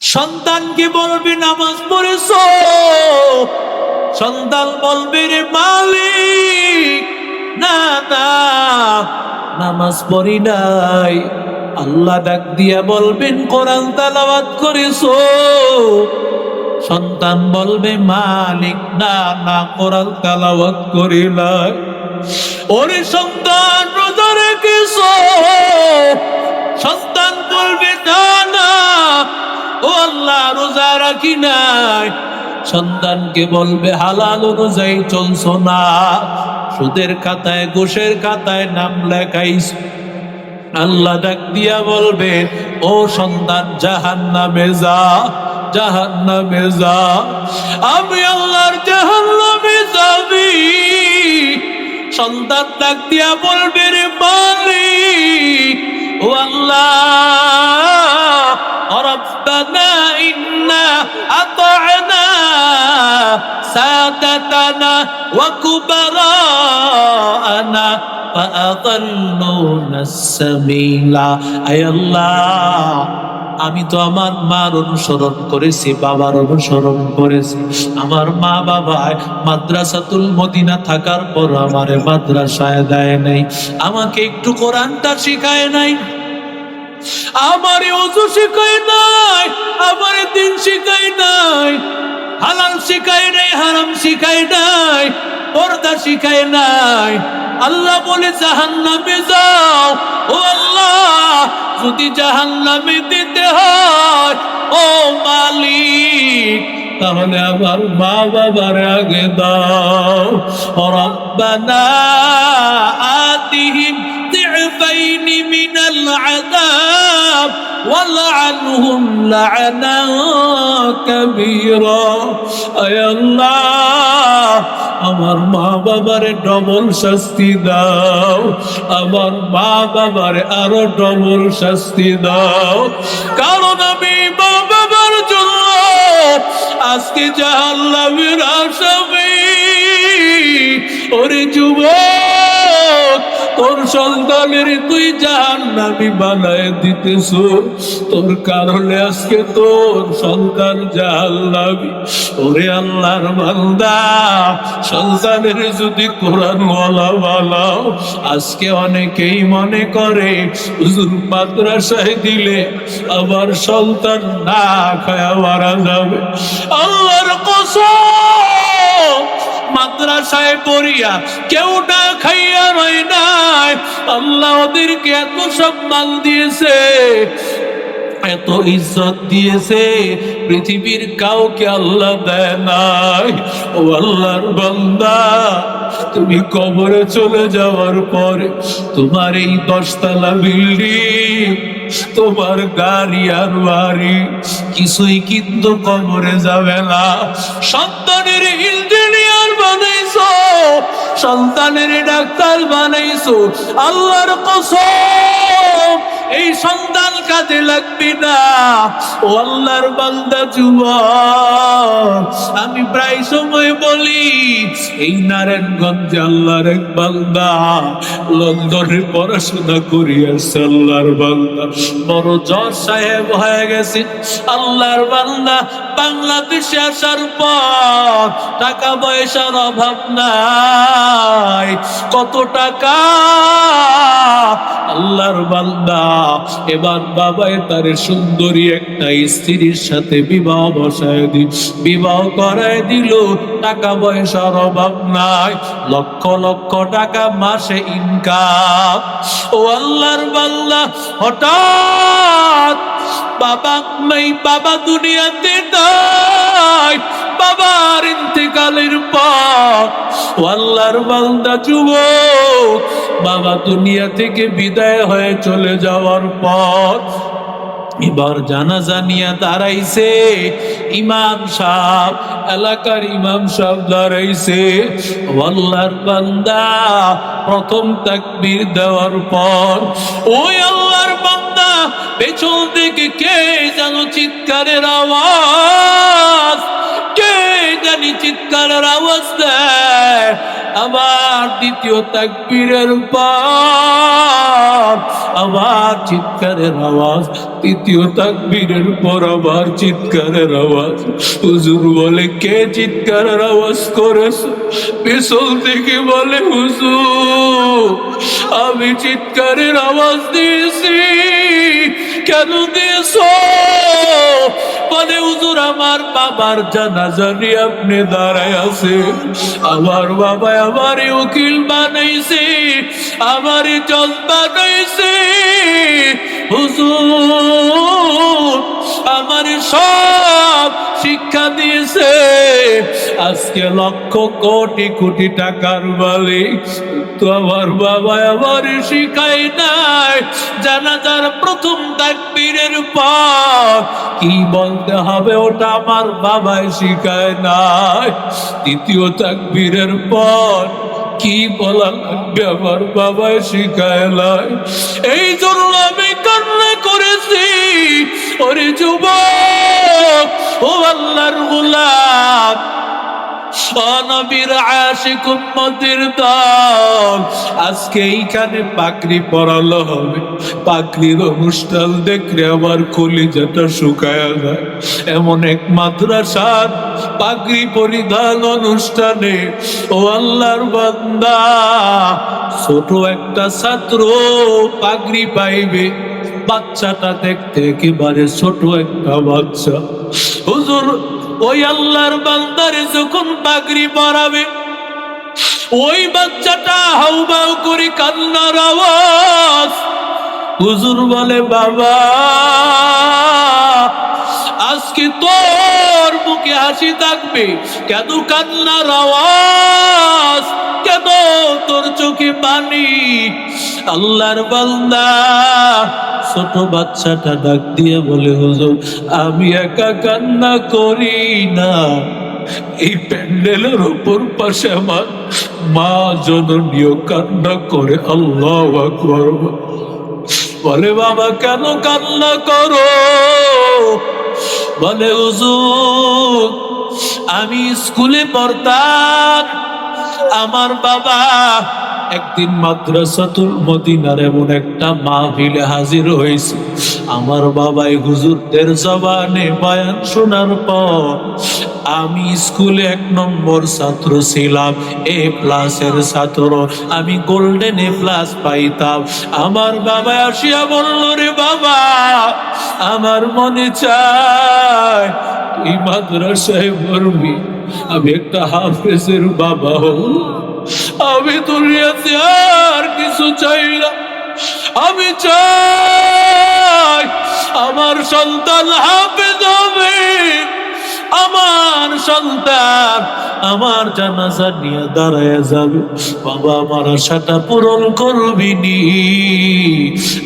সন্তানকে বলবে নামাজ পড়েছো, সন্তান বলবে রে মালিক না না নামাজ পড়ি নাই। আল্লাহ ডাক দিয়া বলবেন কোরআন তেলাওয়াত করেছো, সন্তান বলবে মালিক না না কোরআন তেলাওয়াত করি নাই। ওরে সন্তান রোজা রেখেছো, সন্তান বলবে না না ও আল্লাহ রোজা রাখি নাই। সন্তানকে বলবে হালাল অনুযায়ী চলছো না, সুদের খাতায় ঘুষের খাতায় নাম লেখাইছো। আল্লাহ ডাক দিয়া বলবে ও সন্তান জাহান্নামে যা, জাহান্নামে যা। আমি আল্লাহর জাহান্নামে যাবি। সন্তান ডাক দিয়া বলবে রে মালিক ও আল্লাহ রব্বানা ইন্না আতা'না সাদাতানা ওয়া কুবারানা ফাআদাল্লুনা সাবিলা। আয় আল্লাহ আমি তো আমার মার অনুসরণ করেছি, বাবার অনুসরণ করেছি। আমার মা বাবা মাদ্রাসাতুল মদিনা থাকার পর আমারে মাদ্রাসায় দেয় নাই, আমাকে একটু কোরআনটা শিখায় নাই, আমারে ওযু শিখায় নাই, আমারে দিন শিখায় নাই, হালাল শিখায় নাই, হারাম শিখায় নাই, পর্দা শিখায় নাই। আল্লাহ বলে জাহান্নামে যাও। ও আল্লাহ যদি জাহান্নামে দিতে হয় ও মালিক তাহলে আমার মা বাবার আগে দাও। রব্বানা আতিহিম দি'ফাইনি মিনাল আযাব ওয়ালআনহুম লা'নান কাবীরা। আয় আল্লাহ আমার মা বাবারে ডবল শাস্তি দাও, আমার মা বাবারে আরো ডবল শাস্তি দাও। কারণ আমি মা বাবার জন্য আজকে জাহান্নামের আসামি। ওরে যুবক তোর সন্তানের তুই জাহান্নামী বানায় দিতেছো, তোর কারণে আজকে তোর সন্তান জাহান্নামী। ওরে আল্লাহর বান্দা সন্তানের যদি কোরআন ওয়ালা বানাও, আজকে অনেকেই মনে করে হুজুর মাদ্রাসায় দিলে আমার সন্তান না খায়া মারা যাবে। আল্লাহর কসম মাদ্রাসায় পড়িয়া কেউ না খাইয়া রয় নাই। আল্লাহ ওদেরকে এত সম্মান দিয়েছে, এত ইজ্জত দিয়েছে, পৃথিবীর কাউকে আল্লাহ দেয় নাই। ও আল্লাহর বান্দা তুমি কবরে চলে যাওয়ার পরে তোমার এই 10 তলা বিল্ডিং, তোমার গাড়ি আর বাড়ি কিছুই কিন্তু কবরে যাবে না। সন্তানের ইঞ্জিনিয়ার বানাইছো, সন্তানের ডাক্তার বানাইছো, আল্লাহর কসম এই সন্তান কাজে লাগবে না। ও আল্লাহর বান্দা যুবক আমি প্রায় সময় বলি এই নারায়ণগঞ্জে আল্লাহর এক বান্দা লন্ডনে পড়াশোনা করিয়াছে, আল্লাহর বান্দা বড় জজ সাহেব হয়ে গেছে। আল্লাহর বান্দা বাংলাদেশে আসার পর টাকা পয়সার অভাব নাই। কত টাকা আল্লাহর বান্দা এবার বাবাই তার সুন্দরী একটা স্ত্রীর সাথে বিবাহ বসায় দিল, বিবাহ করায় দিল। টাকা পয়সার অভাব নাই, লক্ষ লক্ষ টাকা মাসে ইনকাম। ও আল্লাহর বান্দা হঠাৎ বাবা দুনিয়াতে নাই, বাবার ইন্তেকালের পর ও আল্লাহর বান্দা যুবক বাবা দুনিয়া থেকে বিদায় হয়ে চলে যাওয়ার পর এবার জানাজা নিয়ে দাঁড়াইছে ইমাম সাহেব, এলাকার ইমাম সাহেব দাঁড়াইছে। আল্লাহর বান্দা প্রথম তাকবীর দেওয়ার পর ওই আল্লাহর বান্দা পেছন থেকে কে যেন চিৎকারের আওয়াজ, কে জানি চিৎকারের আওয়াজ দেয়। আবার দ্বিতীয় তাকবীরের পর আবার চিৎকারের আওয়াজ, তৃতীয় তাকবীরের পর আবার চিৎকারের আওয়াজ। হুজুর বলে, কে চিৎকারের আওয়াজ করেছে? পিছন থেকে বলে, হুজুর আমি চিৎকারের আওয়াজ দিয়েছি। কেন দিয়েছ? বলে, হুজুর আমার বাবার জানাজা নিয়ে আপনি দাঁড়ায় আছে, আমার বাবা আমারে উকিল বানাইছে, আমারে জজ বানাইছে, হুজুর আমারে সব শিক্ষা দিয়েছে, আজকে লক্ষ কোটি কোটি টাকার মালিক, তো আমার বাবা আমারে শিখাই নাই জানাজার প্রথম তাকবীরের পর কি বলতে হবে ওটা আমার বাবাই শিখায় নাই, দ্বিতীয় তাকবীরের পর কি বলা লাগবে আমার বাবাই শিখায় নাই। এই জন্য আমি কান্না করেছি। ওরে যুবক, ও আল্লাহর গোলাম, নবীর আশিক উম্মতের দল, আজকে এইখানে পাগড়ি পরানো হবে। পাগড়ির অনুষ্ঠান দেখলে আমার কলিজাটা শুকায় যায়। এমন এক মাদ্রাসার পাগড়ি পরিধান অনুষ্ঠানে, ও আল্লাহর বান্দা, ছোট একটা ছাত্র পাগড়ি পাইবে। বাচ্চাটা দেখতে একেবারে ছোট একটা বাচ্চা। হুজুর ওই আল্লাহর বান্দারে যখন পাগড়ি পরাবে, ওই বাচ্চাটা হাউমাউ করে কান্নার আওয়াজ। হুজুর বলে, বাবা আজকে তোর মুখে হাসি থাকবে, কেন কান্নার আওয়াজ, কেন তোর চোখে পানি? আল্লাহর বান্দা ছোট বাচ্চাটা ডাক দিয়ে বলে, হুজুর আমি একা কান্না করি না, এই প্যান্ডেলের উপর পাশে আমার মা জননীয় কান্না করে। আল্লাহু আকবার। বলে, বাবা কেন কান্না করো? বলে, হুজুর আমি স্কুলে পড়তাম, আমার বাবা একদিন মাদ্রাসাতুল মদিনার এমন একটা মাহফিলে হাজির হয়েছে। আমার বাবাই হুজুরদের জবানে বয়ান শোনার পর আমি স্কুলে 1 নম্বর ছাত্র ছিলাম, A+-এর ছাত্র, আমি গোল্ডেন A+ পাইতাম। আমার বাবা আসিয়া বলল, রে বাবা আমার মনে চায় তুই মাদ্রাসায় পড়বি, আমি একটা হাফেজের বাবা হব। আমি দুনিয়াতে আর কিছু চাই না, আমি চাই আমার সন্তান হাফেজ হবে, আমার সন্তান আমার জানাজা নিয়ে দাঁড়ায় যাবে। বাবা আমার আশাটা পূরণ করবি নি?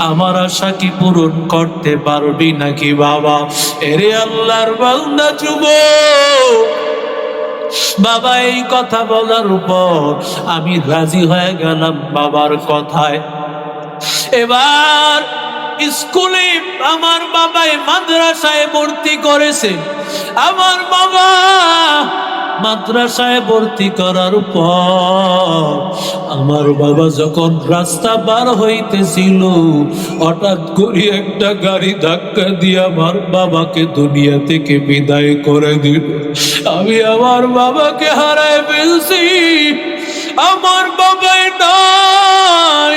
আমার আশা কি পূরণ করতে পারবি নাকি বাবা? এরে আল্লাহর বান্দা যুবক, বাবা এই কথা বলার উপর আমি রাজি হয়ে গেলাম বাবার কথায়। এবার স্কুলে আমার বাবাই মাদ্রাসায় ভর্তি করেছে। আমার বাবা মাদ্রাসায় ভর্তি করার পর আমার বাবা যখন রাস্তা পার হইতেছিল, হঠাৎ করে একটা গাড়ি ধাক্কা দিয়ে আমার বাবাকে দুনিয়া থেকে বিদায় করে দিল। আমি আমার বাবাকে হারায় ফেলছি, আমার বাবাই নাই।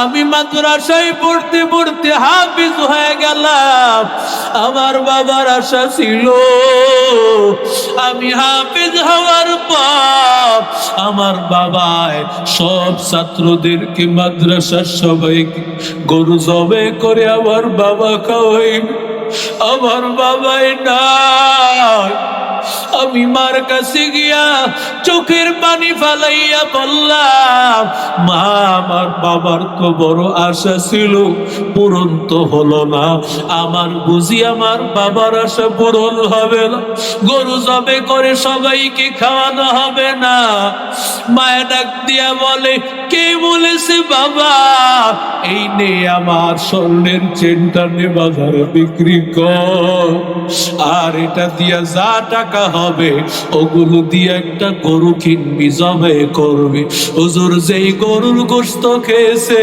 আমি মাদ্রাসায় পড়তে পড়তে হাফিজ হয়ে গেলাম। আমার বাবার আশা ছিল আমি হাফিজ হওয়ার পর আমার বাবাই সব ছাত্রদেরকে মাদ্রাসার সবাইকে গরু জবে করে আমার বাবা খাওয়াইবে। আমার বাবাই নাই। আমি মার কাছে গিয়া চোখের পানি ফালাইয়া বললাম, মা আমার বাবার তো বড় আশা ছিল, পূরণ তো হলো না। আমার বুঝি আমার বাবার আশা পূরণ হবে না, গরু জবে করে সবাইকে খাওয়ানো হবে না। মায়া ডাক দিয়া বলে, কে বলেছে বাবা? এই নে আমার স্বর্ণের চেনটা নে বাজারে বিক্রি কর, আর এটা দিয়া যা টাকা হবে হবে, ওগুলো দিয়ে একটা গরু কিনবি, জবে করবি। হুজুর যেই গরুর গোশত খেয়েছে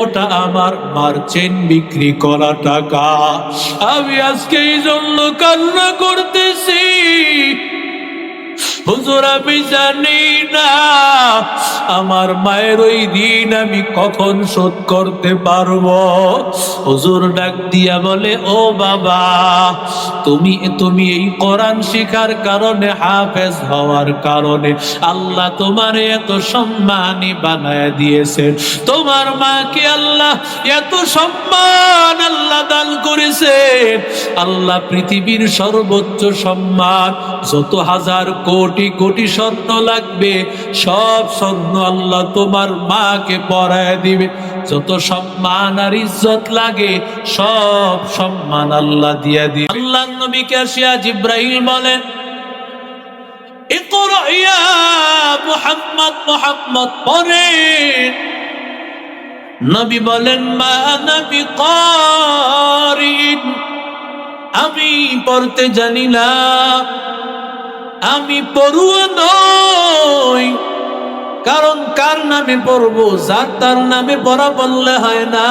ওটা আমার মার চেন বিক্রি করা টাকা। আমি আজকে এই জন্য কান্না করতেছি। হুজুর আমি জানি না আমার মায়ের ওই ঋণ আমি কখন শোধ করতে পারবো। হুজুর ডাক দিয়া বলে, ও বাবা, তুমি তুমি এই কোরআন শিখার কারণে, হাফেজ হওয়ার কারণে আল্লাহ তোমার এত সম্মানী বানায় দিয়েছেন। তোমার মাকে আল্লাহ এত সম্মান আল্লাহ দান করেছেন। আল্লাহ পৃথিবীর সর্বোচ্চ সম্মান, যত হাজার কোটি কোটি স্বর্ণ লাগবে সব স্বর্ণ আল্লাহ তোমার মাকে পরায় দিবে। যত সম্মান আর ইজ্জত লাগে সব সম্মান আল্লাহ দিয়া দিবে। আল্লাহ নবীকে আসিয়া জিব্রাইল বলেন, ইকরা ইয়া মুহাম্মদ, মুহাম্মদ পড়েন। নবী বলেন, মা আনা বিকারিন, আমি পড়তে জানি না, আমি পড়ুয়া নই। কারণ কার নামে পড়বো? যার তার নামে পড়া বললে হয় না,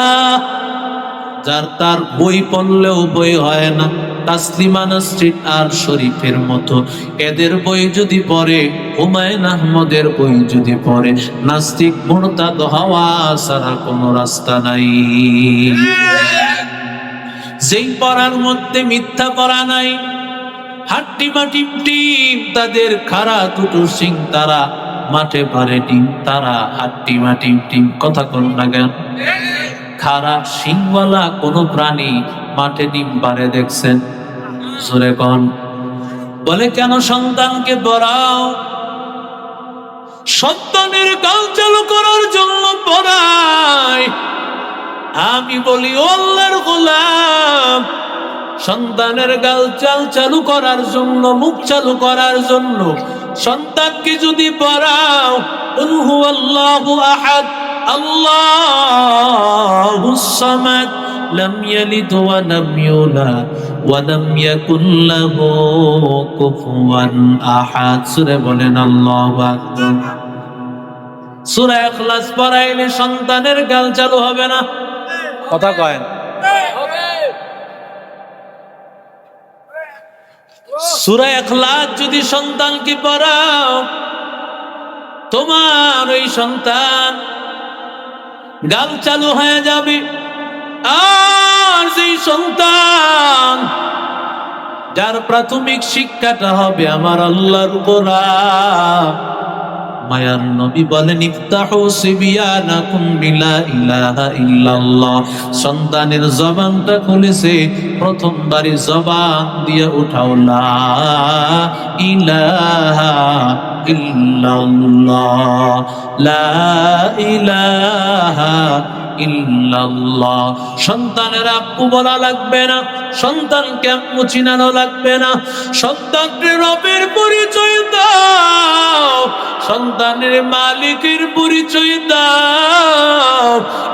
যার তার বই পড়লেও বই হয় না। তাসলিমা নাসরিন আর শরীফের মতো এদের বই যদি পড়ে, হুমায়ুন আহমদের বই যদি পড়ে, নাস্তিক মুরতাদ হওয়া ছাড়া কোনো রাস্তা নাই। যেই পড়ার মধ্যে মিথ্যা পড়া নাই, হাট্টিমা টিম টিম তাদের খাড়া দুটো সিং, তারা মাঠে পারে ডিম, তারা হাট্টিমা টিম টিম। কথা কোন না কেন? খাড়া সিংওয়ালা কোন প্রাণী মাঠে ডিম পারে দেখছেন? জোরে কোন? বলে কেন সন্তানকে পড়াও? সন্তানের গাল চালু করার জন্য পড়ায়। আমি বলি, ও আল্লাহর গোলাম, সন্তানের গাল চাল চালু করার জন্য, মুখ চালু করার জন্য সন্তানকে যদি পড়াও, কুল হুয়াল্লাহু আহাদ, আল্লাহুস সামাদ, লাম ইয়ালিদ ওয়া লাম ইউলাদ ওয়া লাম ইয়াকুল লাহু কুফুয়ান আহাদ। সূরা বলেন আল্লাহু আকবার। সূরা ইখলাস পড়াইলে সন্তানের গাল চালু হবে না। কথা কয় সূরা ইখলাস যদি সন্তানকে পড়াও, তোমার ওই সন্তান গাল চালু হয়ে যাবে। আর যেই সন্তান যার প্রাথমিক শিক্ষাটা হবে আমার আল্লাহর কোরআন, মায়ার নবী বলেন, ইফতাহু সিবিয়ানাকুম বিলা ইলাহা ইল্লাল্লাহ। সন্তানের জবানটা খুলেছে, প্রথমবারই জবান দিয়ে উঠাও লা ইলাহা ইল্লাল্লাহ, লা ইলাহা ইল্লাল্লাহ। সন্তানের আব্বু বলা লাগবে না, সন্তানকে আম্মু চিনানো লাগবে না। সন্তানকে রবের পরিচয় দাও, সন্তানের মালিকের পরিচয় দাও।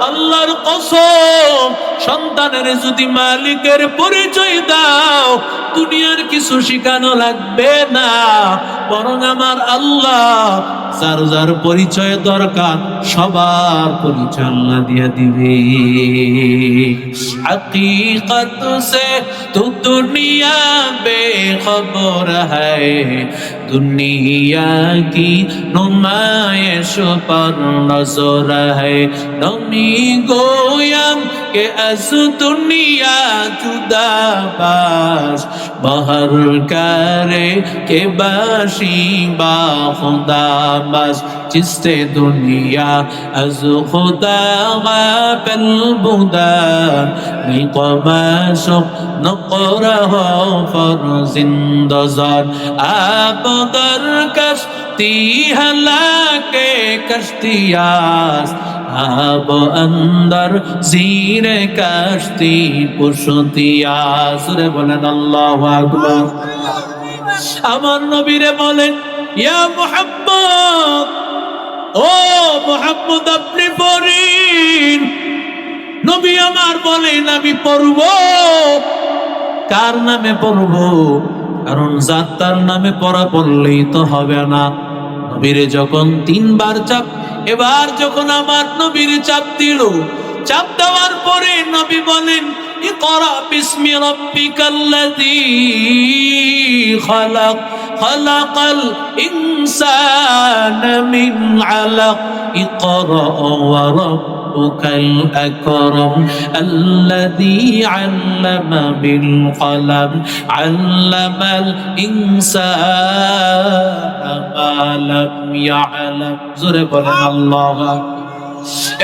আল্লাহর কসম, সন্তানের যদি মালিকের পরিচয় দাও, দুনিয়ার কিছু শিখানো লাগবে না, বরং আমার আল্লাহ যার যার পরিচয় দরকার সবার পরিচয় আল্লাহ দিয়ে দিবে। হकीकत से तू दुनिया बेखबर है, दुनिया की नुमाइश पर नजर है। नमी गोयम के अस दुनिया जुदा बाश, बहर करे के बाशी बा खुदा बस। जिससे दुनिया अज खुदा गाफिल बुदार, निकमाशुक नक़रह फर जिंदजार। आप दर कश्ती हलाके कश्तियास, आप अंदर जीर कश्ती पुश्तियास। सुरे बोलेन अल्लाहु আকবার। আমার নবীরে বলেন, ইয়া মুহাম্মদ, ও মুহাম্মদ আপনি পড়েন। নবী আমার বলেন, আমি পড়ব। কার নামে পড়ব? কারণ যার তার নামে পড়া পড়লেই তো হবে না। নবীরে যখন 3 বার চাপ, এবার যখন আমার নবীর চাপ দিল, চাপ দেওয়ার পরে নবী বলেন, ইকরা বিসমি রাব্বিকাল্লাযী খালাক, খালাকাল ইনসানা মিন আলাক, ইকরা ওয়া রাব্বুকাল আকরাম আল্লাযী আল্লামা বিল কলম আল্লামাল ইনসানা মা লাম ইয়ালাম। জোরে বলেন আল্লাহু আকবার।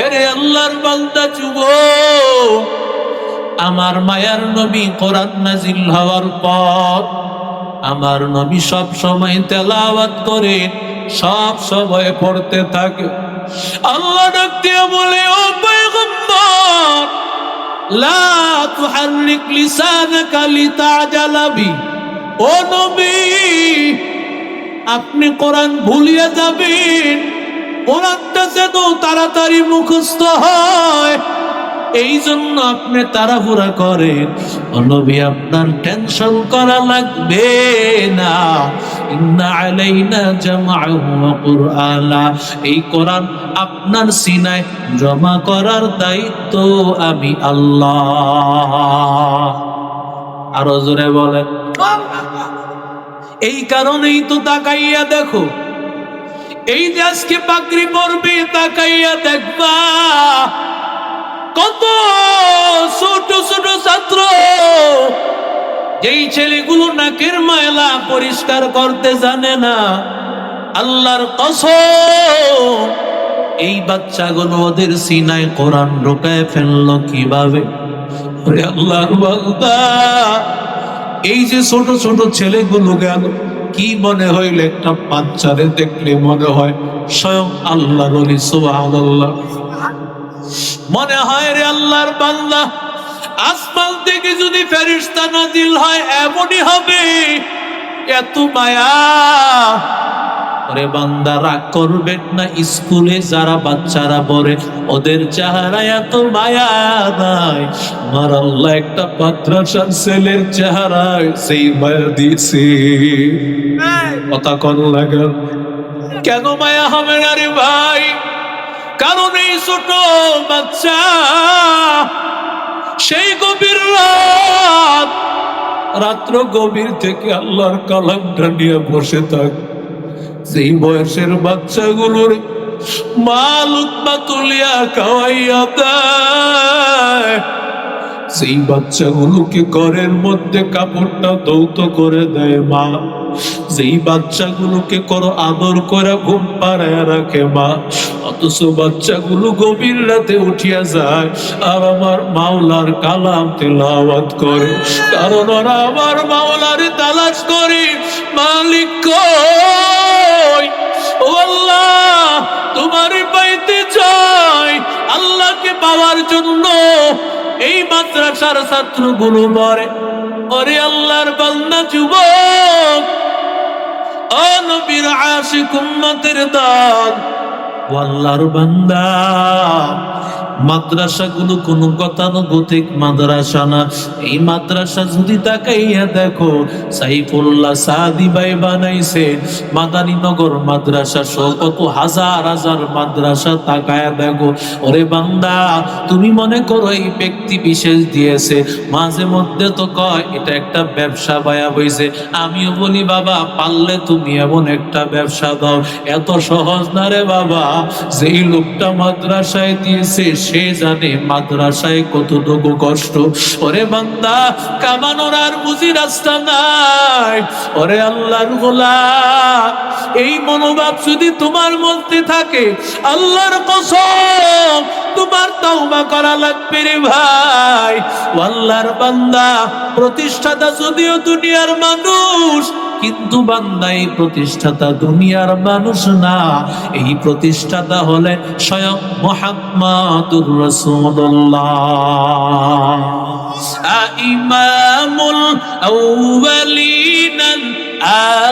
এরে আল্লাহর বান্দা যুবক, আমার মায়ার নবী কোরআন নাজিল হওয়ার পর আমার নবী সব সময় তেলাওয়াত করে, সব সময় পড়তে থাকে। আল্লাহ ডাক দিয়ে বলে, ও পয়গম্বর, লা তুহাররিক লিসানাকা লিতাজালা বি। ও নবী, আপনি কোরআন ভুলিয়ে যাবেন, কোরআনটা যেন তাড়াতাড়ি মুখস্থ হয়, এই জন্য আপনি তাড়াহুড়া করেন। ও নবী, আপনার টেনশন করা লাগবে না। ইন্না আলাইনা জামাআহু ওয়া কুরআনা, এই কোরআন আপনার সিনায় জমা করার দায়িত্ব আমি আল্লাহ। আরো জোরে বলেন। এই কারণেই তো তাকাইয়া দেখো, এই যে আজকে পাগড়ি পরবে, তাকাইয়া দেখবা কত ছোট ছোট ছাত্র, যেই ছেলেগুলো নাকের ময়লা পরিষ্কার করতে জানে না, আল্লাহর কসম এই বাচ্চাগুলো ওদের সিনায় কোরআন ঢোকায় ফেললো কিভাবে? ওরে আল্লাহর বান্দা, এই যে ছোট ছোট ছেলেগুলো গেল, কি মনে হইল? একটা বাচ্চারে দেখলে মনে হয় স্বয়ং আল্লাহর ওলি। সুবহানাল্লাহ। মনে হয় রে আল্লাহর বান্দা, আসমান থেকে যদি ফেরেশতা নাজিল হয় এমনই হবে, এত মায়া। ওরে বান্দা, রাগ করবেন না, স্কুলে যারা বাচ্চারা পড়ে ওদের চেহারায় এত মায়া নাই। আমার আল্লাহ একটা মাদ্রাসার ছেলের চেহারায় সেই মায়া দিয়েছে। কথা কোন লাগে? কেন মায়া হবে না রে ভাই? কারণ এই ছোট বাচ্চা সেই গভীর রাত, রাত্র গভীর থেকে আল্লাহর কালামটা নিয়ে বসে থাকে। সেই বয়সের বাচ্চাগুলোর মা লুকমা তুলিয়া খাওয়াইয়া দেয়। সেই বাচ্চাগুলোকে ঘরের মধ্যে কাপড়টা দৌত করে দেয় মা। যেই বাচ্চাগুলোকে করো আদর করে ঘুম পাড়ায় রাখে মা, অথচ বাচ্চাগুলো গভীর রাতে উঠিয়া যায় আর আমার মাওলার কালাম তেলাওয়াত করে। কারণ ওরা আমার মাওলার তালাশ করে, মালিক কই? ও আল্লাহ, তোমারই পাইতে চাই। আল্লাহকে পাওয়ার জন্য এই মাদ্রাসার ছাত্রগুলো মরে। ওরে আল্লাহর বান্দা যুবক, ও নবীর আশিক উম্মতের দল, ও আল্লাহর বান্দা, মাদ্রাসাগুলো কোন গতানুগতিক মাদ্রাসা না। এই মাদ্রাসা যদি তাকাইয়া দেখো, সাইফুল্লাহ সাদি ভাই বানাইছে মাদানীনগর মাদ্রাসা সহ কত হাজার হাজার মাদ্রাসা, তাকায়া দেখো। ওরে বান্দা, তুমি মনে করো এই ব্যক্তি বিশেষ দিয়েছে, মাঝে মধ্যে তো কয় এটা একটা ব্যবসা বায়া হইছে। আমিও বলি বাবা, পারলে তুমি এমন একটা ব্যবসা দাও। এত সহজ না রে বাবা। যেই লোকটা মাদ্রাসায় দিয়েছে সে জানে মাদ্রাসায় কতটুকু কষ্ট। ওরে বান্দা, কামানোর আর বুঝি রাস্তা নাই। ওরে আল্লাহর গোলাম, এই মনোভাব যদি তোমার মধ্যে থাকে, আল্লাহর কসম তোমার তওবা করা লাগবে রে ভাই। আল্লাহর বান্দা, প্রতিষ্ঠাতা যদিও দুনিয়ার মানুষ, কিন্তু বান্দা এই প্রতিষ্ঠাতা দুনিয়ার মানুষ না। এই প্রতিষ্ঠাতা হলেন স্বয়ং মুহাম্মাদুর রাসূলুল্লাহ, ইমামুল আউয়ালিন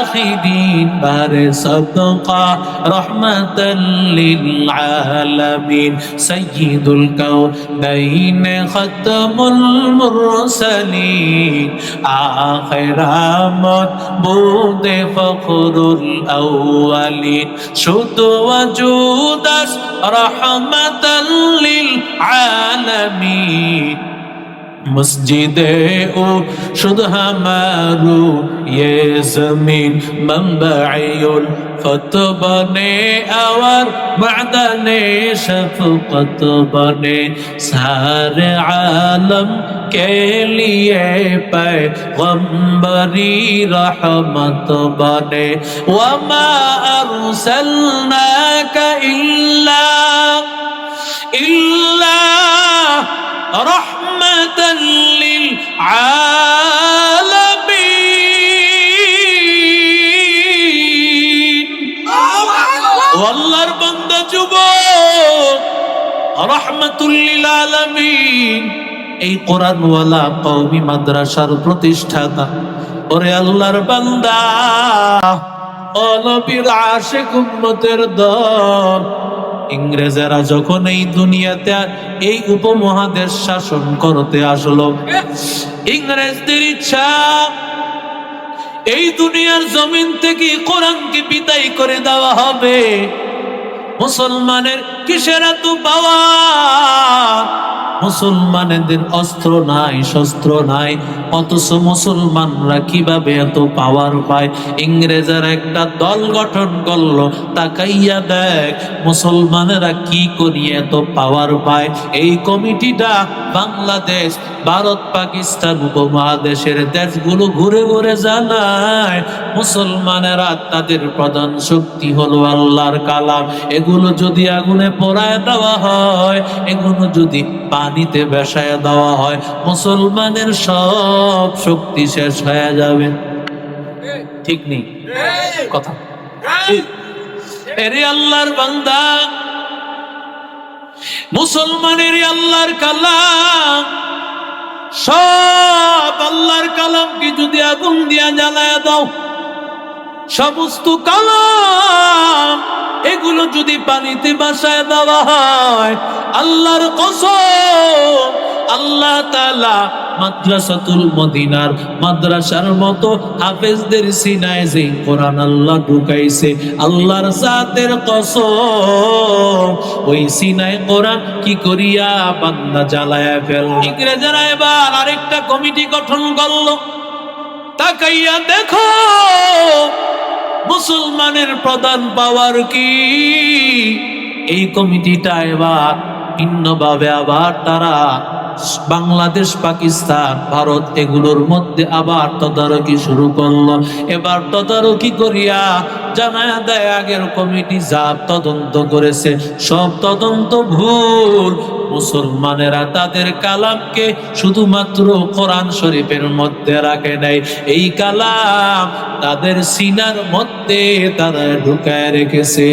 आखिरीन बारे सदका रहमतल लिल आलमीन सय्यिदुल कौनैन खत्मुल मुरसलीन आखिरामत बुदे फखरुल अव्वलीन शुद्ध वजूदस रहमतल लिल आलमीन मस्जिदे ओ शुद्ध हमारू ये जमीन मंबउल फतह बने और मअदने शफकत बने सारे आलम के लिए पैगंबरी रहमत बने वमा अरसलनाका इल्ला रहमतल लिल आलमीन আল্লাহর বান্দা যুবক রহমাতুল লিল আলামিন এই কোরআনওয়ালা কওমি মাদ্রাসার প্রতিষ্ঠাতা ওরে আল্লাহর বান্দা ও নবীর আশিক উম্মতের দল ইংরেজেরা যখন এই দুনিয়াতে এই উপমহাদেশ শাসন করতে আসলো ইংরেজদের ইচ্ছা এই দুনিয়ার জমিন থেকে কোরআনকে বিদায় করে দেওয়া হবে মুসলমানের কিসের এত পাওয়া মুসলমানদের অস্ত্র নাই শস্ত্র নাই অথচ মুসলমানরা কিভাবে এত পাওয়ার পায় ইংরেজেরা একটা দল গঠন করলো তাকাইয়া দেখ মুসলমানেরা কি করিয়ে এত পাওয়ার পায় এই কমিটিটা বাংলাদেশ ভারত পাকিস্তান উপমহাদেশের দেশগুলো ঘুরে ঘুরে জানায় মুসলমানেরা তাদের প্রধান শক্তি হলো আল্লাহর কালাম এগুলো যদি আগুনে পোড়ায় দেওয়া হয় এগুলো যদি পানিতে ভাসায় দেওয়া হয় মুসলমানের সব শক্তি শেষ হয়ে যাবে ঠিক নেই কথা এরে আল্লাহর বান্দা মুসলমানের আল্লাহর কালাম সব আল্লাহর কালামকে যদি আগুন দিয়া জ্বালায় দাও সমস্ত কালাম এগুলো যদি পানিতে ভাসায় দেওয়া হয় আল্লাহর কসম আল্লাহ তাআলা মাদ্রাসাতুল মদিনার মাদ্রাসার মতো হাফেজদের সিনায় যে কোরআন আল্লাহ ঢুকাইছে আল্লাহর জাতের কসম ওই সিনায় কোরআন কি করিয়া বান্দা জ্বালায়া ফেল ইংরেজরা এবার আরেকটা কমিটি গঠন করলো তাকাইয়া দেখো মুসলমানের প্রধান পাওয়ার কি এই কমিটিটা এবার ভিন্নভাবে আবার তারা বাংলাদেশ পাকিস্তান ভারত এগুলোর মধ্যে আবার তদারকি শুরু করলো এবার তদারকি করিয়া জানায়া দেয় আগের কমিটি যা তদন্ত করেছে সব তদন্ত ভুল মুসলমানেরা তাদের কালামকে শুধুমাত্র কোরআন শরীফের মধ্যে রাখে নাই এই কালাম তাদের সিনার মধ্যে তারা ঢুকায় রেখেছে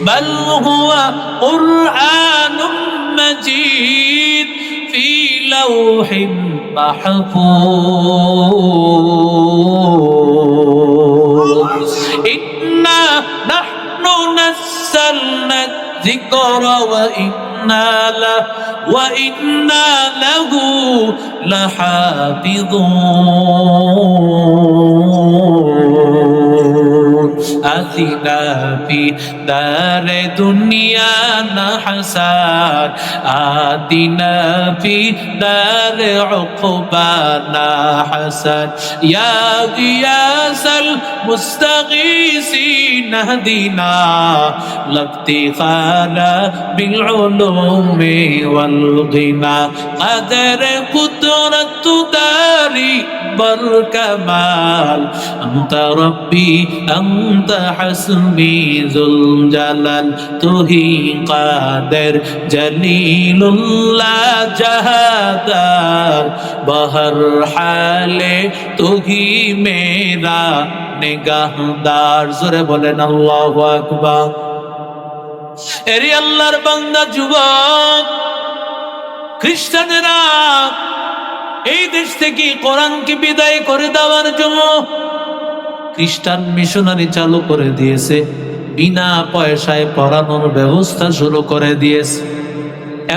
বাল হুয়া কুরআনুম مجيد في لوح محفوظ إنا نحن نزلنا الذكر وإنا له لحافظون آتنا في دار دنيا حسن آتنا في دار عقبانا حسن يا غياث المستغيثين اهدنا لافتخار بالعلوم والغنى قدر قدرة داري بالكمال أنت ربي أنت حسبي ذو الجلال تهي قادر جليل الله جهادار بہر حال تهي میرا نگہدار زورے بولیں اللہ اکبر এরে আল্লাহর বান্দা যুবক খ্রিস্টানেরা এই দেশ থেকে কোরআনকে বিদায় করে দেওয়ার জন্য খ্রিস্টান মিশনারি চালু করে দিয়েছে, বিনা পয়সায় পড়ানোর ব্যবস্থা শুরু করে দিয়েছে।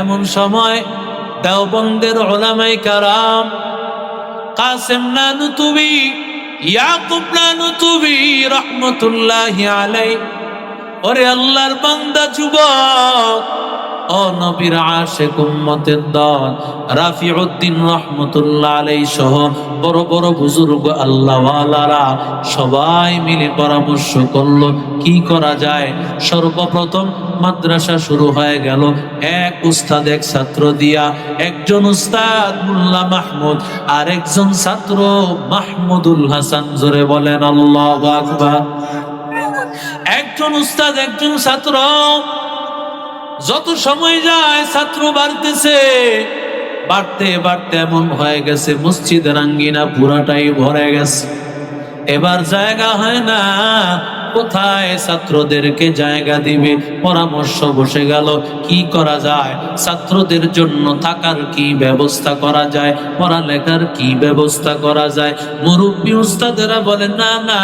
এমন সময় দেওবন্দের উলামায়ে কারাম কাসেম নানুতুবি, ইয়াকুব নানুতুবি রহমতুল্লাহি আলাইহি, ওরে আল্লাহর বান্দা যুবক, ও নবীর আশিক উম্মতের দল, রাফিউদ্দিন রহমতুল্লাহ আলাইহি সহ বড় বড় বুজুর্গ আল্লাহওয়ালারা সবাই মিলে পরামর্শ করলো কি করা যায়। সর্বপ্রথম মাদ্রাসা শুরু হয়ে গেল এক উস্তাদ এক ছাত্র দিয়া। একজন উস্তাদ মোল্লা মাহমুদ, আর একজন ছাত্র মাহমুদুল হাসান। জোরে বলেন আল্লাহু আকবার। একজন উস্তাদ একজন ছাত্র। যত সময় যায় ছাত্র বাড়তেছে, বাড়তে বাড়তে এমন হয়ে গেছে মসজিদের আঙ্গিনা পুরাটাই ভরে গেছে। এবার জায়গা হয় না, কোথায় ছাত্রদেরকে জায়গা দিবে, পরামর্শ বসে গেল কি করা যায়, ছাত্রদের জন্য থাকার কি ব্যবস্থা করা যায়, পড়ালেখার কি ব্যবস্থা করা যায়। মুরব্বী উস্তাদেরা বলে না না,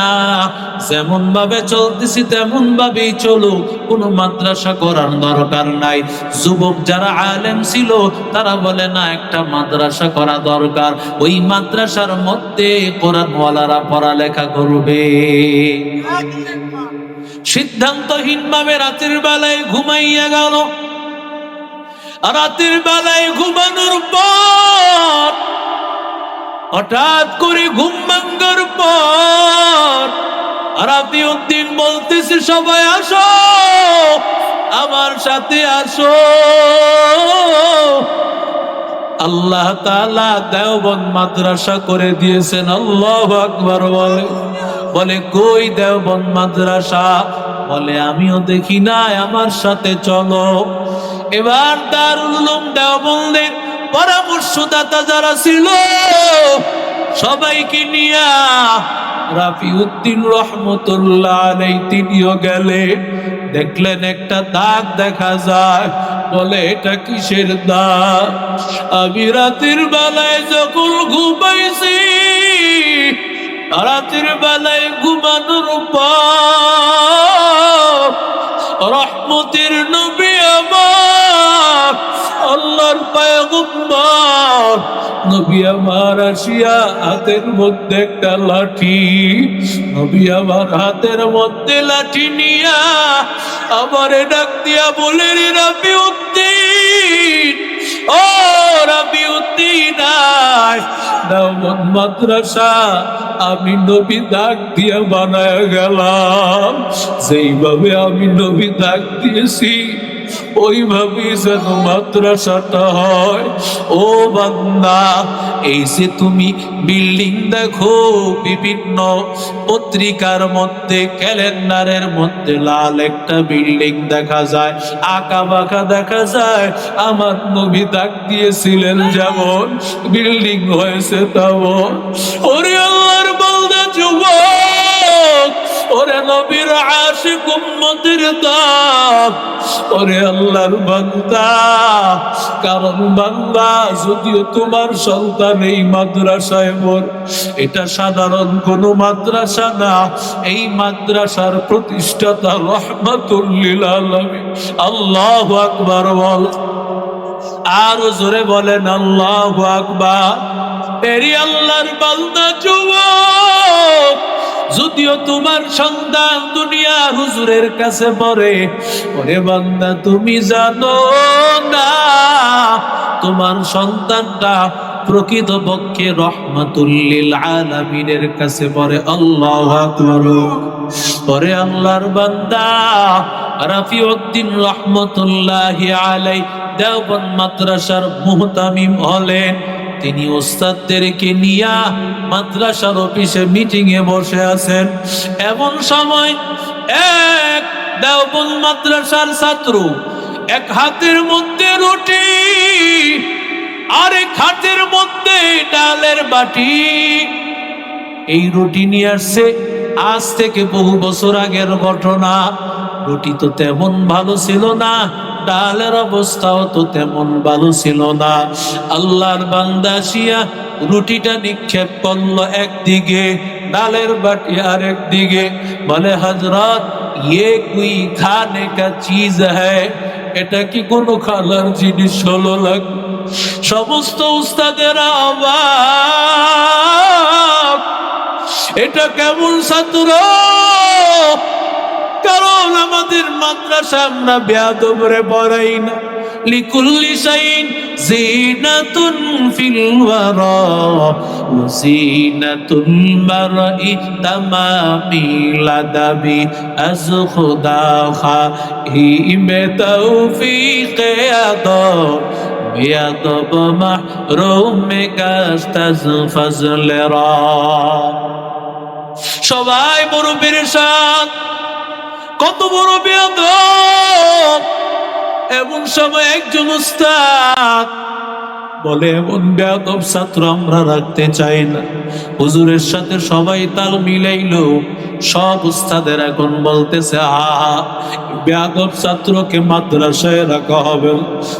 যেমন ভাবে চলতেছি তেমন ভাবেই চলুক, কোনো মাদ্রাসা করার দরকার নাই। যুবক যারা আলেম ছিল তারা বলে না, একটা মাদ্রাসা করা দরকার, ওই মাদ্রাসার মধ্যে কোরআনওয়ালারা পড়ালেখা করবে। সিদ্ধান্তহীন ভাবে রাতের বেলায় ঘুমাইয়া গেল। রাতের বেলায় ঘুমানোর পর হঠাৎ করে ঘুম ভাঙার পর রাফিউদ্দিন বলতেছে, সবাই আসো, আমার সাথে আসো। আল্লাহ তাআলা দেওবন্দ মাদ্রাসা করে দিয়েছেন। আল্লাহু আকবার। বলে কই দেওবন্দ মাদ্রাসা? বলে আমিও দেখি না, আমার সাথে চলো। এবার দারুল উলুম দেওবন্দের পরামর্শদাতা যারা ছিল সবাইকে নিয়া রাফিউদ্দিন রহমতুল্লাহ আলাইহি তিনিও গেলে। দেখলেন একটা দাগ দেখা যায়। বলে এটা কিসের দাগ? আমি রাতের বেলায় যখন ঘুমাইছি, রাতের বেলায় ঘুমানোর পর রহমতের নবী আমার, আল্লাহর পয়গম্বর নবী আমার আসিয়া হাতের মধ্যে একটা লাঠি, নবী আমার হাতের মধ্যে লাঠি নিয়া আমারে ডাক দিয়া বলে, রে রাফিউদ্দিন, ও রাফিউদ্দিন, দেওবন্দ মাদ্রাসা আমি নবী ডাক দিয়া বানায় গেলাম। যেইভাবে আমি নবী ডাক দিয়েছি ওইভাবেই যেন মাদ্রাসাটা হয়। ও বান্দা, এই যে তুমি বিল্ডিং দেখো, বিভিন্ন পত্রিকার মধ্যে ক্যালেন্ডারের মধ্যে লাল একটা বিল্ডিং দেখা যায়, আঁকা বাঁকা দেখা যায়। আমার নবী ডাক দিয়েছিলেন যেমন বিল্ডিং হয়েছে তেমন। ওরে আল্লাহর বান্দা যুবক, ওরে নবীর আশিক উম্মতের দল, ওরে আল্লাহর বান্দা, কারণ বান্দা যদিও তোমার সন্তান এই মাদ্রাসায় পড়ে, এটা সাধারণ কোনো মাদ্রাসা না। এই মাদ্রাসার প্রতিষ্ঠাতা রহমাতুল লিল আলামিন। আল্লাহু আকবার বল। আরো জোরে বলেন আল্লাহু আকবার। এরি আল্লাহর বান্দা যুবক, যদিও তোমার সন্তান দুনিয়ার হুজুরের কাছে পড়ে, ওরে বান্দা তুমি জানো না তোমার সন্তানটা প্রকৃতপক্ষে রহমাতুল লিল আলামিনের কাছে পড়ে। আল্লাহু আকবার। পরে আল্লাহর বান্দা রাফিউদ্দিন রহমতুল্লাহি আলাইহি দেওবন্দ মাদ্রাসার মুহতামিম হলেন। তিনি ওস্তাদদেরকে নিয়া মাদ্রাসার অফিসে মিটিং এ বসে আছেন। এমন সময় এক দেওবন্দ মাদ্রাসার ছাত্র এক হাতের মধ্যে রুটি, আরেক হাতের মধ্যে ডালের বাটি, এই রুটি নিয়ে আসছে। আজ থেকে বহু বছর আগের ঘটনা। রুটি তো তেমন ভালো ছিল না, ডালের অবস্থাও তো তেমন ভালো ছিল না। আল্লাহর বান্দা আসিয়া রুটিটা নিক্ষেপ করলো একদিকে, ডালের বাটি আরেক দিকে। বলে হযরত ये कोई खाने का चीज है, এটা কি কোনো খালার জিনিস হলো? লাগে সমস্ত উস্তাদেরা অবাক, এটা কেমন ছাত্র? কারণ আমাদের মাদ্রাসা আমরা বেয়াদবরে পড়াই না। লিকুল্লি শাইইন জিনাতুন ফিল ওয়ারা ওয়া জিনাতুল মারই তামামিল আদাবি আজ খুদা খাইমে তৌফিক আদা বেয়াদব মাহরুম কাস্তাজ ফজলরা। সবাই বড় পেরেশান, কত বড় বেয়াদব। এমন সময় একজন উস্তাদ বলে, এমন বেয়াদব ছাত্র আমরা রাখতে চাই না। হুজুরের সাথে সবাই তাল মিলাইলো। সব উস্তাদের এখন বলতেছে, বেয়াদব ছাত্রকে মাদ্রাসায় রাখা হবে,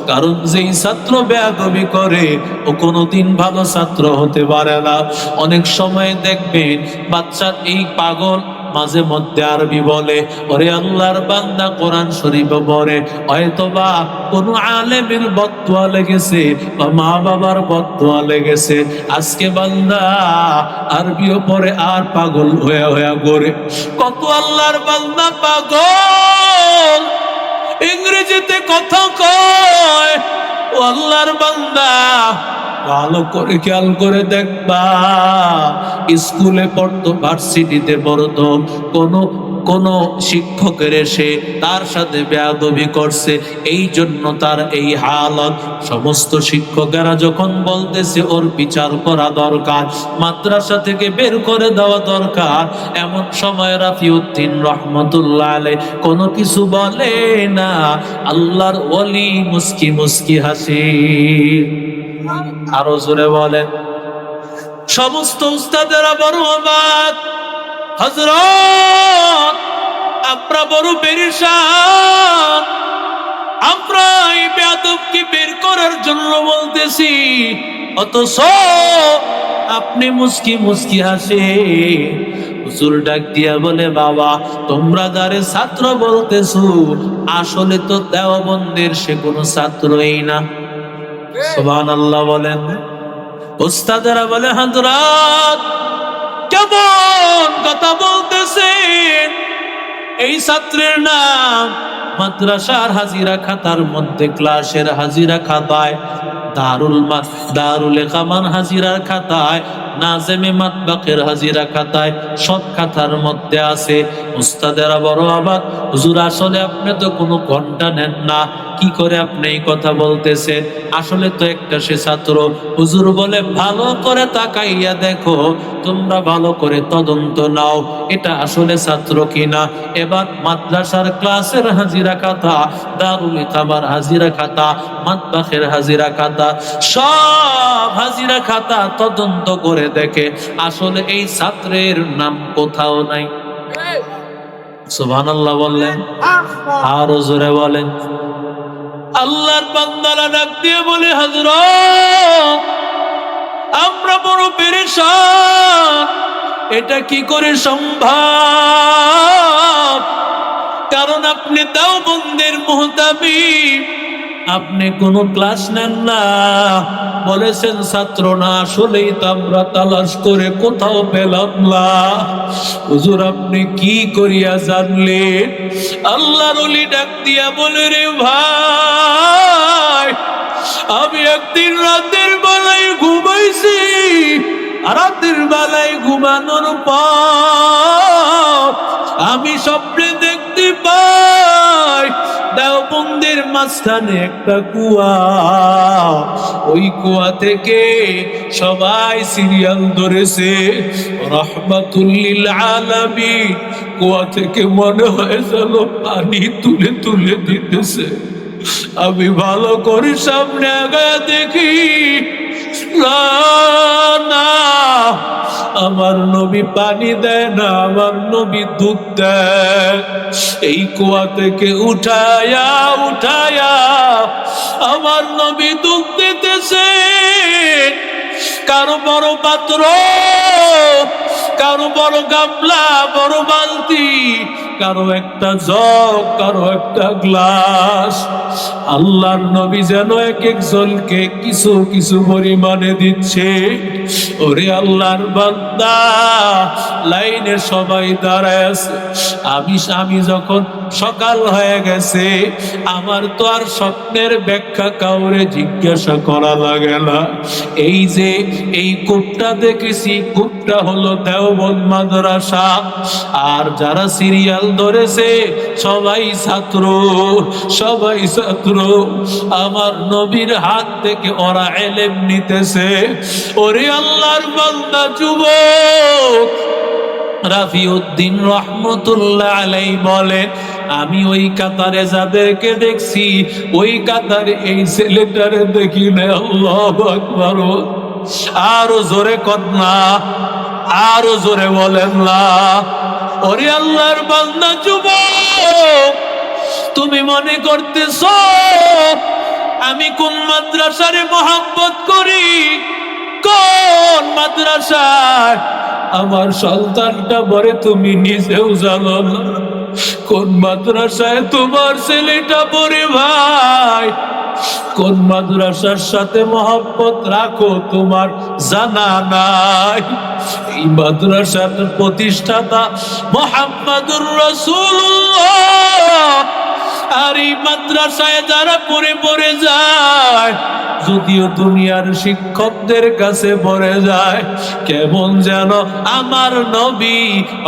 কারণ যেই ছাত্র বেয়াদবি করে ও কোনোদিন ভালো ছাত্র হতে পারে না। অনেক সময় দেখবেন বাচ্চার এই পাগল মাঝে মধ্যে আরবি বলে, ওরে আল্লাহর বান্দা কোরআন শরীফ পড়ে, হয়তোবা কোনো আলেমের বদদুয়া লেগেছে বা মা বাবার বদদুয়া লেগেছে। আজকে বান্দা আরবিও পড়ে আর পাগল হয়ে হয়ে ঘুরে। কত আল্লাহর বান্দা পাগল, ইংরেজিতে কথা কয়। ও আল্লাহর বান্দা, ভালো করে খেয়াল করে দেখবা, স্কুলে পড়তো, ভার্সিটিতে পড়তো, কোন শিক্ষকের এসে তার সাথে বেয়াদবি করছে, এই জন্য তার এই হালত। সমস্ত শিক্ষকেরা যখন বলতেছে ওর বিচার করা দরকার, মাদ্রাসা থেকে বের করে দেওয়া দরকার, এমন সময় রাফিউদ্দিন রহমতুল্লাহ আলাইহি কোনো কিছু বলে না। আল্লাহর ওলি মুস্কি মুস্কি হাসি। আরো জোরে বলেন। সমস্ত উস্তাদেরা বড় অবাক, হযরত আমরা বড় পেরেশান, আমরা এই বেয়াদবকে বের করার জন্য বলতেছি, অথচ আপনি মুস্কি মুস্কি হাসে। হুজুর ডাক দিয়া বলে, বাবা তোমরা যারে ছাত্র বলতেছো, আসলে তো দেওবন্দের সে কোনো ছাত্রই না। সুবহানাল্লাহ বলেন। উস্তাদেরা বলে, হযরত কেমন কথা বলতেছেন? এই ছাত্রের নাম মাদ্রাসার হাজিরা খাতার মধ্যে, ক্লাসের হাজিরা খাতায়, দারুল ইকামার হাজিরার খাতায়, নাজেমে মাতবাকের হাজিরা খাতায়, সব খাতার মধ্যে আছে। উস্তাদেরা বড় অবাক, হুজুর আসলে আপনি তো কোনো ঘন্টা নেন না, কি করে আপনি এই কথা বলতেছেন? আসলে তো একটা সে ছাত্র। হুজুর বলে, ভালো করে তাকাইয়া দেখো, তোমরা ভালো করে তদন্ত নাও, এটা আসলে ছাত্র কিনা। এবার মাদ্রাসার ক্লাসের হাজিরা খাতা, দারুল ইকামার হাজিরা খাতা, মাতবাকের হাজিরা খাতা, সব হাজিরা খাতা তদন্ত করে দেখে আসলে এই ছাত্রের নাম কোথাও নাই। সুবহানাল্লাহ বললেন। আরো জোরে বলেন। আল্লাহর বান্দারা ডাক দিয়ে বলে, হযরত আমরা বড় পেরেশান, এটা কি করে সম্ভব? কারণ আপনি দেওবন্দের মুহতামিম, আপনি কোনো ক্লাস নেন না, বলেছেন ছাত্র না, আসলেই তো আমরা তালাশ করে কোথাও পেলাম না। হুজুর আপনি কি করিয়া জানলেন? আল্লাহর ওলি ডাক দিয়া বলে, রে ভাই, আমি একদিন রাতের বেলায় ঘুমাইছি, রাতের বেলায় ঘুমানোর পর আমি স্বপ্নে দেখতে পাই দেওবন্দের মাঝখানে একটা কুয়া, ওই কুয়া থেকে সবাই সিরিয়াল ধরেছে রাহমাতুল লিল আলামিন। কুয়া থেকে মনে হয় যেন পানি তুলে তুলে দিতেছে। আমি ভালো করে সামনে আগায় দেখি, না, আমার নবী পানি দেয় না, আমার নবী দুধ দেয়। এই কুয়া থেকে উঠায়া উঠায়া আমার নবী দুধ দিতেছে। কারো বড় পাত্র, কারো বড় গামলা, বড় বালতি, কারো একটা জগ, কারো একটা গ্লাস। আল্লাহর নবী যেন এক একজনকে কিছু কিছু পরিমাণে দিচ্ছে। ওরে আল্লাহর বান্দা, লাইনে সবাই দাঁড়ায় আছে। আমি যখন সকাল হয়ে গেছে, আমার তো আর স্বপ্নের ব্যাখ্যা কাউরে জিজ্ঞাসা করা লাগে না। এই যে এই কূপটা দেখেছি, কূপটা হলো দেওবন্দ মাদ্রাসা। আর যারা সিরিয়াল ধরেছে সবাই ছাত্র, সবাই ছাত্র। আমার নবীর হাত থেকে ওরা এলেম নিতেছে। ওরে আল্লাহর বান্দা যুবক রাফিউদ্দিন রহমতুল্লাহ আলাই বলে, আমি ওই কাতারে যাদেরকে দেখছি, ওই কাতারে এই ছেলেটারে দেখি না। আল্লাহু আকবার। আরো জোরে কন্যা, আরো জোরে বলেন না। ওরে আল্লাহর বান্দা যুবক, তুমি মনে করতেছ আমি কোন মাদ্রাসারে মোহাব্বত করি? কোন মাদ্রাসায়? আমার সন্তানটা বলে তুমি নিজেও জানো না। কোন মাদ্রাসায় তোমার ছেলেটা পড়ে ভাই? কোন মাদ্রাসার সাথে মহব্বত রাখো তোমার জানা নাই। এই মাদ্রাসার প্রতিষ্ঠাতা মুহাম্মাদুর রাসূলুল্লাহ। আর এই মাদ্রাসায় যারা পড়ে পড়ে যায়, যদিও দুনিয়ার শিক্ষকদের কাছে পড়ে যায়, কেমন যেন আমার নবী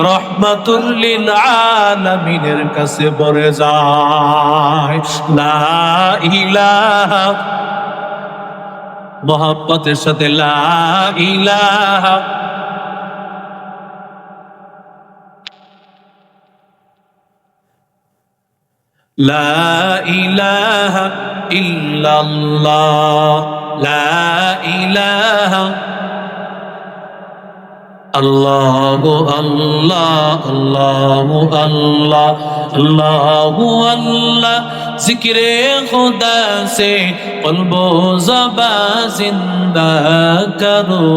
রহমাতুল লিল আলামিনের কাছে পড়ে যায়। লা ইলাহা, মুহাব্বতের সাথে লা ইলাহা। লা ইলাহা ইল্লাল্লাহ, লা ইলাহা আল্লাহু আল্লাহ, আল্লাহু আল্লাহ, আল্লাহু আল্লাহ। জিক্রে খুদা সে কলব জবা জিন্দা করো।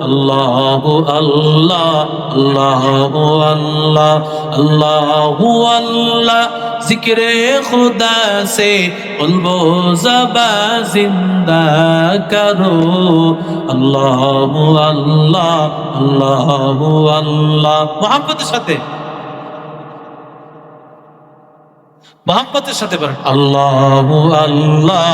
আল্লাহু আল্লাহ, আল্লাহু আল্লাহ, আল্লাহু আল্লাহ। জিক্রে খুদা সে কলব জবা জিন্দা করো। আল্লাহু আল্লাহ, আল্লাহু আল্লাহ। মুহাব্বতের সাথে, মুহাব্বতের সাথে বলেন আল্লাহু আল্লাহ।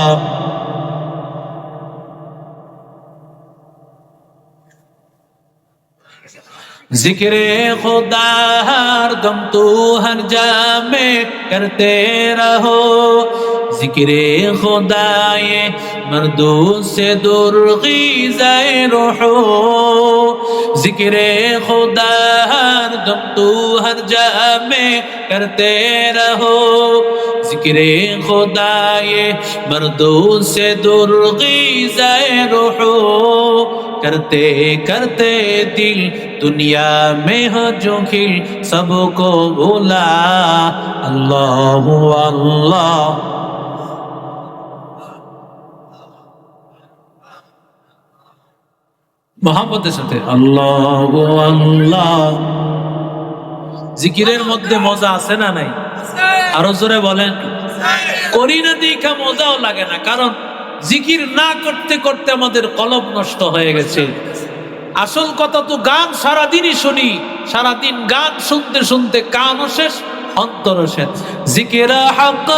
जिक्रे खुदा हर दम तू हर जा में करते रहो। जिक्रे खुदा ये मर्दू से दूर ग़िज़ाए रूहो। जिक्रे खुदा हर दम तू हर जा में करते रहो। जिक्रे खुदा ये मर्दू से दूर ग़िज़ाए रूहो। करते करते दिल दुनिया में हो जो खिल सबको भूला। अल्लाह अल्लाह। মোহাম্মদের সাথে আল্লাহু আল্লাহ। জিকিরের মধ্যে মজা আছে না নাই? আরো জোরে বলেন। করি না দেখা মজাও লাগে না, কারণ জিকির না করতে করতে আমাদের কলব নষ্ট হয়ে গেছে। আসল কথা তো গান সারাদিনই শুনি, সারাদিন গান শুনতে শুনতে কানও শেষ, অন্তরও শেষ। জিকির হক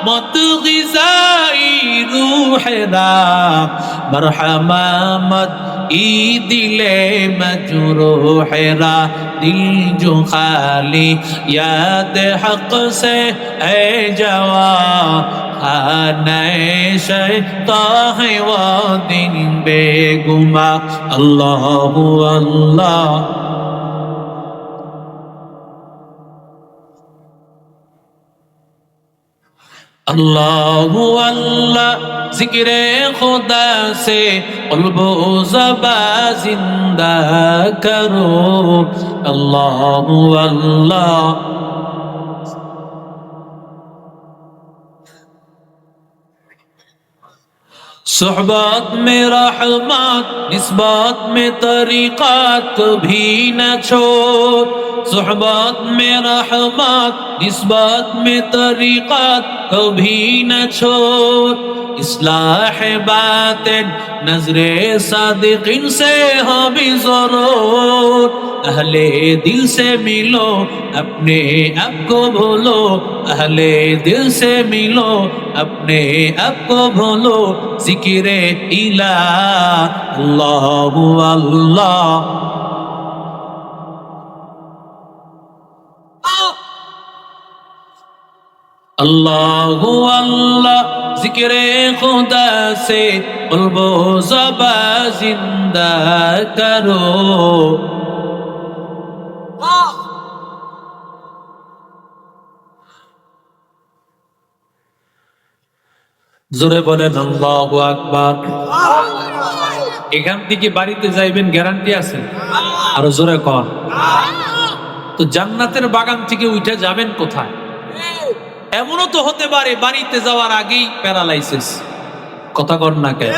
মত গিজাই রূহেরা মারহামাত ই দিলে মজরুহেরা। দিল जो खाली याद हक से है जवा शैतान है वो दिन बेगुमा। अल्लाहु अल्लाह। अल्लाहु अल्लाह। जिक्रे खुदा से क़ल्ब ज़बा जिंदा करो। अल्लाहु अल्लाह। सोहबत में रहमत निस्बत में तरीक़त कभी न छोड़, सोहबत में रहमत निस्बत में तरीक़त कभी न छोड़, इस्लाह बातिन नजरे सादिक़ीन से हो भी ज़रूर, अहले दिल से मिलो अपने आप को भूलो, अहले दिल से मिलो अपने आप को भूलो, जिक्रे इलाह अल्लाहु अल्लाह। अल्लाहु अल्लाह जिक्रे खुदा से क़ल्बो ज़बा जिंदा करो। জোরে বলেন আল্লাহু আকবার। এখান থেকে বাড়িতে যাইবেন গ্যারান্টি আছে? আরো জোরে কর। তো জান্নাতের বাগান থেকে উঠে যাবেন কোথায়? এমনও তো হতে পারে বাড়িতে যাওয়ার আগেই প্যারালাইসিস। কথা কর না কেন?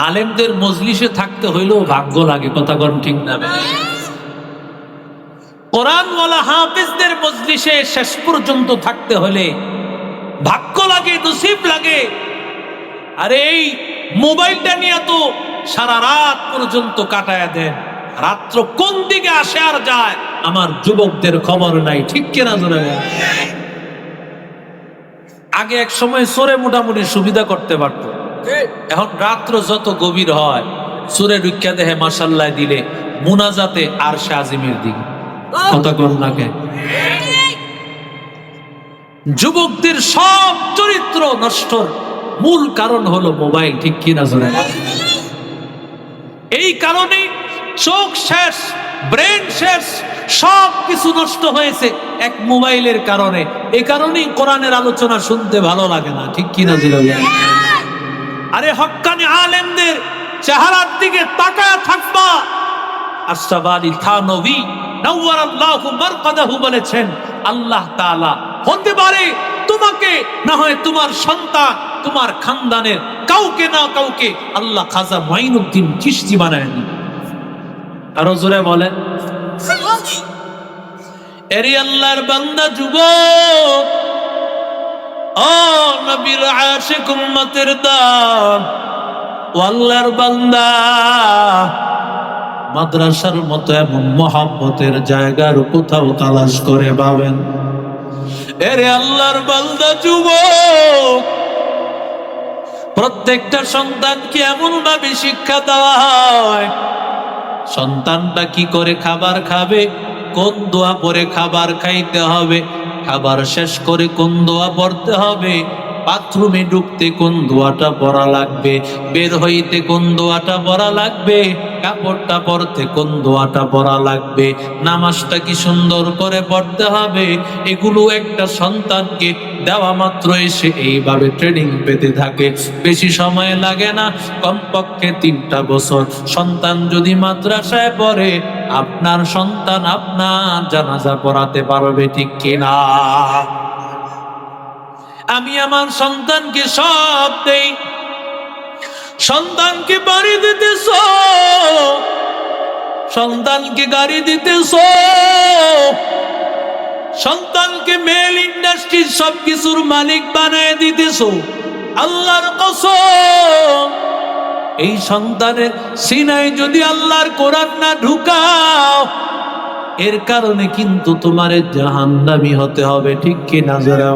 আলেমদের মজলিসে থাকতে হইলেও ভাগ্য লাগে। কথা কর ঠিক না? কোরআনওয়ালা হাফেজদের মজলিসে শেষ পর্যন্ত থাকতে হলে ভাগ্য লাগে, নসিব লাগে। আরে এই মোবাইলটা নিয়ে তো সারা রাত পর্যন্ত কাটায়া দেন, রাত্র কোন দিকে আসে আর যায় আমার যুবকদের খবর নাই। ঠিক কিনা জোরে? আগে এক সময় চোরে মোটামুটি সুবিধা করতে পারতো, এখন রাত্র যত গভীর হয় চোরে ঢুকিয়া দেহে মাশাআল্লাহ দিলে মুনাজাতে আরশে আজিমের দিকে। কথা কর না কেন? যুবকদের সব চরিত্র নষ্টর মূল কারণ হলো মোবাইল। ঠিক কিনা জোরে? এই কারণে চোখ শেষ, ব্রেন শেষ, সব কিছু নষ্ট হয়েছে এক মোবাইলের কারণে। এই কারণেই কোরআনের আলোচনা শুনতে ভালো লাগে না। ঠিক কিনা জোরে? আরে হক্কানি আলেমদের চেহারার দিকে তাকায় থাকবা। আশরাফ আলী থানভী নাওয়ারাল্লাহু মারকাদাহু বলেছেন, আল্লাহ তাআলা হতে পারে তোমাকে না হয় তোমার সন্তান, তোমার খানদানের কাউকে না কাউকে আল্লাহ খাজা মুঈনুদ্দিন চিশতি বানায় দিন। আরো জোরে বলেন। এরে আল্লাহর বান্দা যুবক, ও নবীর আশিক উম্মতের দল, ও আল্লাহর বান্দা, মাদ্রাসার মতো এমন মহব্বতের জায়গার কোথাও তালাশ করে পাবেন? এরে আল্লাহর বান্দা যুবক, প্রত্যেকটা সন্তানকে এমন ভাবে শিক্ষা দেওয়া হয়, সন্তানটা কি করে খাবার খাবে, কোন দোয়া পরে খাবার খাইতে হবে, খাবার শেষ করে কোন দোয়া পড়তে হবে, বাথরুমে ঢুকতে কোন দোয়াটা পড়া লাগবে, বের হইতে কোন দোয়াটা পড়া লাগবে, কাপড়টা পরতে কোন দোয়াটা পড়া লাগবে, নামাজটা কি সুন্দর করে পড়তে হবে, এগুলো একটা সন্তানকে দেওয়া মাত্র এসে এইভাবে ট্রেনিং পেতে থাকে। বেশি সময় লাগে না, কমপক্ষে 3টা বছর। সন্তান যদি মাদ্রাসায় পড়ে, আপনার সন্তান আপনার জানাজা পড়াতে পারবে। ঠিক কিনা? আমি আমার সন্তানকে সব দেই। সন্তানকে বাড়ি দিতেছ, সন্তানকে গাড়ি দিতেছ, সন্তানকে মেল ইন্ডাস্ট্রির সবকিছুর মালিক বানায় দিতেছ। আল্লাহর কসম, এই সন্তানের সিনায় যদি আল্লাহর কোরআন না ঢুকাও, এর কারণে কিন্তু তোমার জাহান্নামী হতে হবে। ঠিক কি না? জোরে